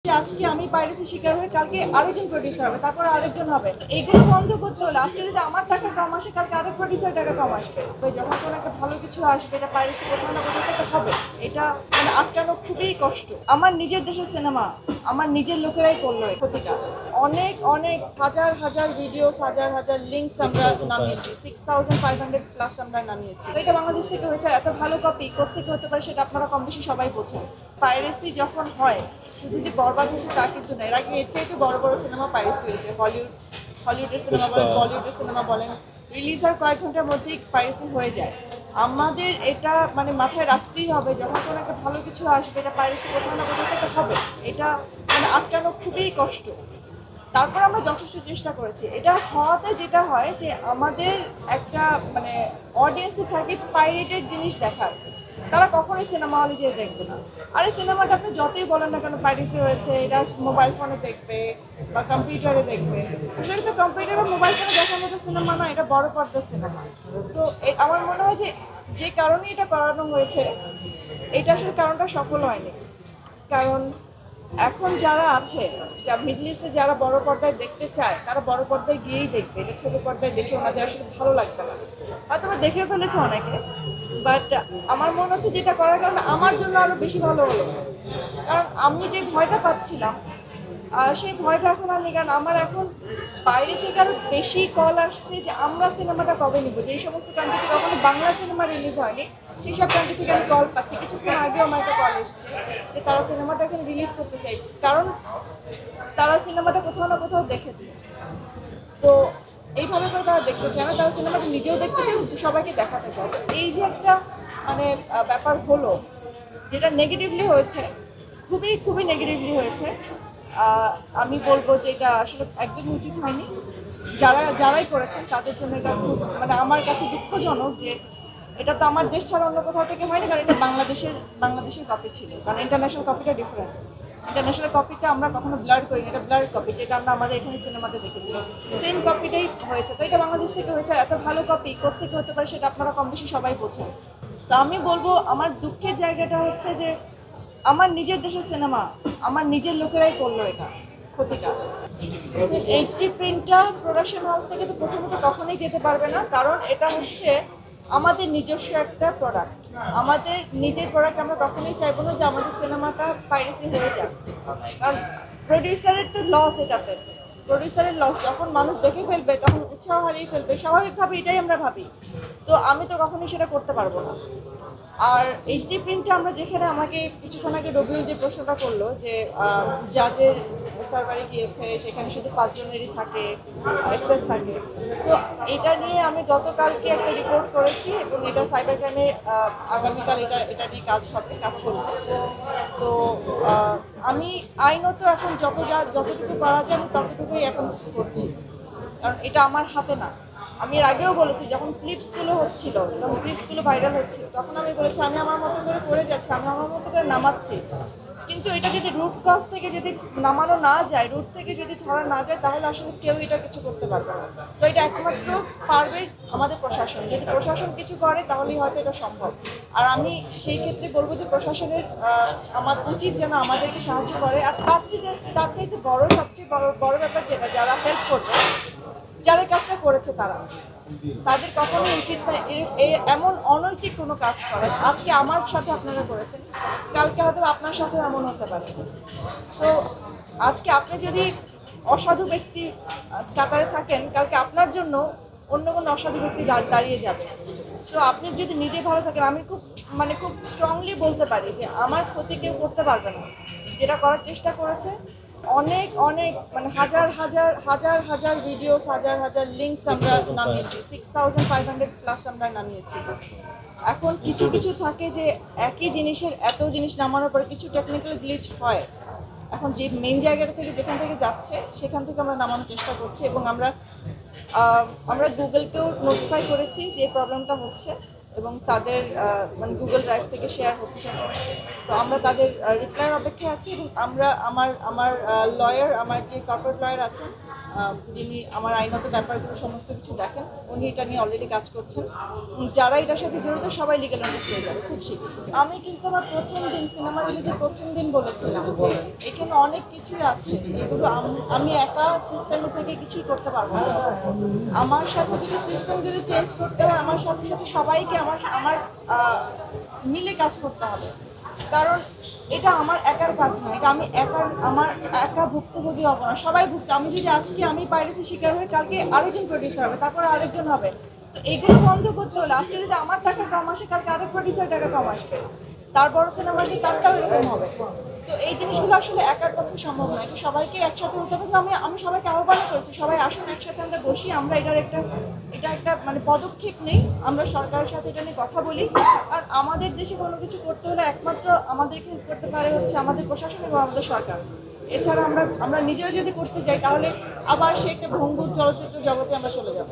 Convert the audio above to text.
আজকে আমি পাইরেসি শিকার হয়ে কালকে আরেকজন প্রডিউসার হবে, তারপরে আরেকজন হবে। তো এগুলো বন্ধ করতে হলে আজকে যদি আমার টাকা কম আসে, কালকে আরেক প্রডিউসার টাকা কম আসবে। ওই যখন কোনো একটা ভালো কিছু আসবে, এটা পাইরেসি কোথাও না কোথাও থেকে হবে। এটা মানে আটকানো খুবই কষ্ট। আমার নিজের দেশের সিনেমা আমার নিজের লোকেরাই করলো এই ক্ষতিটা। অনেক অনেক হাজার হাজার ভিডিওস, হাজার হাজার লিঙ্কস আমরা নামিয়েছি, 6500 প্লাস আমরা নামিয়েছি। তো এটা বাংলাদেশ থেকে হয়েছে। এত ভালো কপি কোত্থেকে হতে পারে সেটা আপনারা কম বেশি সবাই বোঝেন। পাইরেসি যখন হয় শুধু যে বরবাদ হচ্ছে তা কিন্তু না, এর আগে এর চাইতে বড় বড় সিনেমা পাইরেসি হয়েছে। হলিউডের সিনেমা বলেন, বলিউডের সিনেমা বলেন, রিলিজ হওয়ার কয়েক ঘন্টার মধ্যেই পাইরেসি হয়ে যায়। আমাদের এটা মানে মাথায় রাখতেই হবে, যখন কোনো একটা ভালো কিছু আসবে, এটা পাইরেসি কোথাও না কোথাও থেকে হবে। এটা মানে আটকানো খুবই কষ্ট। তারপর আমরা যথেষ্ট চেষ্টা করেছি। এটা হওয়াতে যেটা হয় যে আমাদের একটা মানে অডিয়েন্সে থাকে পাইরেটেড জিনিস দেখার। তারা কখনোই সিনেমা হলে যেয়ে দেখবে না। আর এই সিনেমাটা আপনি যতই বলেন না কেন পাইরেসি হয়েছে, এটা মোবাইল ফোনে দেখবে বা কম্পিউটারে দেখবে। আসলে তো কম্পিউটার বা মোবাইল ফোনে দেখার মতো সিনেমা না, এটা বড় পর্দার সিনেমা। তো আমার মনে হয় যে যে কারণে এটা করানো হয়েছে, এটা আসলে কারণটা সফল হয়নি। কারণ এখন যারা আছে, যা মিডল ইস্টে যারা বড় পর্দায় দেখতে চায়, তারা বড় পর্দায় গিয়েই দেখবে। এটা ছোট পর্দায় দেখে ওনাদের আসলে ভালো লাগবে না। হয়তো বা দেখে ফেলেছে অনেকে, বাট আমার মনে হচ্ছে যেটা করার কারণে আমার জন্য আরো বেশি ভালো হলো। কারণ আমি যে ভয়টা পাচ্ছিলাম, সেই ভয়টা এখন আর নেই। কারণ আমার এখন বাইরে থেকে আরো বেশি কল আসছে যে আমরা সিনেমাটা কবে নিব। যেই সমস্ত কান্ট্রিতে কখনো বাংলা সিনেমা রিলিজ হয়নি, সেই সব কান্ট্রি থেকে আমি কল পাচ্ছি। কিছুক্ষণ আগেও আমার একটা কল এসছে যে তারা সিনেমাটা এখানে রিলিজ করতে চাই, কারণ তারা সিনেমাটা কোথাও না কোথাও দেখেছে। তো এইভাবে করে তারা দেখতে চায় না, তারা সিনেমাটা নিজেও দেখতে চায়, সবাইকে দেখাতে চায়। তো এই যে একটা মানে ব্যাপার হলো, যেটা নেগেটিভলি হয়েছে, খুবই খুবই নেগেটিভলি হয়েছে। আমি বলবো যে এটা আসলে একদমই উচিত হয়নি। যারাই করেছেন তাদের জন্য এটা খুব মানে আমার কাছে দুঃখজনক যে এটা তো আমার দেশ ছাড়া অন্য কোথাও থেকে হয়নি। কারণ এটা বাংলাদেশের কপি ছিল, কারণ ইন্টারন্যাশনাল কপিটা ডিফারেন্ট। ইন্টারন্যাশনাল কপিতে আমরা কখনো ব্লার করি না, এটা ব্লার কপি, যেটা আমরা আমাদের এখানে সিনেমাতে দেখেছি। সেম কপিটাই হয়েছে। তো এটা বাংলাদেশ থেকে হয়েছে। আর এত ভালো কপি কোত্থেকে হতে পারে সেটা আপনারা কম বেশি সবাই বোঝেন। তো আমি বলবো আমার দুঃখের জায়গাটা হচ্ছে যে আমার নিজের দেশের সিনেমা আমার নিজের লোকেরাই করলো এটা ক্ষতিটা। এইচডি প্রিন্টটা প্রোডাকশন হাউস থেকে তো প্রথমত কখনোই যেতে পারবে না, কারণ এটা হচ্ছে আমাদের নিজস্ব একটা প্রোডাক্ট। আমাদের নিজের প্রোডাক্ট আমরা কখনোই চাইবো না যে আমাদের সিনেমাটা পাইরেসি হয়ে যাক। কারণ প্রডিউসারের তো লস এটাতে। প্রডিউসারের লস, যখন মানুষ দেখে ফেলবে তখন উৎসাহ হারিয়ে ফেলবে, স্বাভাবিকভাবে এটাই আমরা ভাবি। তো আমি তো কখনোই সেটা করতে পারবো না। আর এইচডি প্রিন্টটা আমরা যেখানে আমাকে কিছুক্ষণ আগে রবিউল যে প্রশ্নটা করলো যে জাজের সার্ভারে গিয়েছে, সেখানে শুধু 5 জনেরই থাকে অ্যাক্সেস থাকে। তো এটা নিয়ে আমি গতকালকে একটা রিপোর্ট করেছি এবং এটা সাইবার ক্রাইমে আগামীকাল এটা নিয়ে কাজ করবে। তো আমি আইনত এখন যতটুকু করা যায় আমি ততটুকুই এখন করছি, কারণ এটা আমার হাতে না। আমি এর আগেও বলেছি, যখন ক্লিপসগুলো হচ্ছিল, যখন ক্লিপসগুলো ভাইরাল হচ্ছিল, তখন আমি বলেছি আমি আমার মতো করে যাচ্ছি, আমি আমার মতো করে নামাচ্ছি। কিন্তু এটা যদি রুট কজ থেকে যদি নামানো না যায়, রুট থেকে যদি ধরা না যায়, তাহলে আসলে কেউ এটা কিছু করতে পারবে না। তো এটা একমাত্র পারবে আমাদের প্রশাসন। যদি প্রশাসন কিছু করে তাহলেই হয়তো এটা সম্ভব। আর আমি সেই ক্ষেত্রে বলবো যে প্রশাসনের আমার উচিত যেন আমাদেরকে সাহায্য করে। আর তার চাইতে সবচেয়ে বড় ব্যাপার যেটা, যারা হেল্প করবে, যারা কাজটা করেছে তাদের কখনোই উচিত না এমন অনৈতিক কোনো কাজ করে। আজকে আমার সাথে আপনারা করেছেন, কালকে হয়তো আপনার সাথেও এমন হতে পারে। সো আজকে আপনি যদি অসাধু ব্যক্তি কাতারে থাকেন, কালকে আপনার জন্য অন্য কোনো অসাধু ব্যক্তি দাঁড়িয়ে যাবে। সো আপনি যদি নিজে ভালো থাকেন, আমি খুব স্ট্রংলি বলতে পারি যে আমার ক্ষতি কেউ করতে পারবে না। যেটা করার চেষ্টা করেছে, অনেক অনেক মানে হাজার হাজার হাজার হাজার ভিডিওস, হাজার হাজার লিঙ্কস আমরা নামিয়েছি, 6500 প্লাস আমরা নামিয়েছি। এখন কিছু কিছু থাকে যে একই জিনিসের এত জিনিস নামানোর পরে কিছু টেকনিক্যাল গ্লিচ হয়। এখন যে মেইন জায়গাটা থেকে যেখান থেকে যাচ্ছে সেখান থেকে আমরা নামানোর চেষ্টা করছি এবং আমরা গুগলকেও নোটিফাই করেছি যে প্রবলেমটা হচ্ছে এবং তাদের মানে গুগল ড্রাইভ থেকে শেয়ার হচ্ছে। তো আমরা তাদের রিপ্লাইয়ের অপেক্ষায় আছি এবং আমার লয়ার, আমার যে কর্পোরেট লয়ার আছেন, যিনি আমার আইনত ব্যাপারগুলো সমস্ত কিছু দেখেন, উনি এটা নিয়ে অলরেডি কাজ করছেন। যারা এটার সাথে জড়িত সবাই লিগ্যাল নোটিস পেয়ে যাবে খুব শীঘ্র। আমি কিন্তু আমার প্রথম দিন সিনেমা রিলিজের প্রথম দিন বলেছিলাম যে এখানে অনেক কিছুই আছে যেগুলো আমি একা সিস্টেম থেকে কিছুই করতে পারবো না। আমার সাথে যদি সিস্টেম যদি চেঞ্জ করতে হয়, আমার সাথে সাথে সবাইকে আমার আমার মিলে কাজ করতে হবে। কারণ এটা আমার একার কাজ না, এটা আমার একা ভুক্তভোগী হবো না, সবাই ভুক্ত। আমি যদি আজকে আমি পাইরেসি শিকার হয়ে কালকে আরেকজন প্রডিউসার হবে, তারপরে আরেকজন হবে। তো এগুলো বন্ধ করতে হলে আজকে যদি আমার টাকা কম আসে, কালকে আরেক প্রডিউসার টাকা কম আসবে, তার বড় সিনেমা আসলে তারটাও এরকম হবে। তো এই জিনিসগুলো আসলে একার পক্ষে সম্ভব নয়, এটা সবাইকে একসাথে হতে হবে। আমি সবাইকে আহ্বান করেছি, সবাই আসুন একসাথে আমরা বসি, আমরা এটা একটা মানে পদক্ষেপ নেই, আমরা সরকারের সাথে এটা নিয়ে কথা বলি। আর আমাদের দেশে কোনো কিছু করতে হলে একমাত্র আমাদেরকে হেল্প করতে পারে হচ্ছে আমাদের প্রশাসন এবং আমাদের সরকার। এছাড়া আমরা নিজেরা যদি করতে যাই তাহলে আবার সে একটা ভঙ্গুর চলচ্চিত্র জগতে আমরা চলে যাব।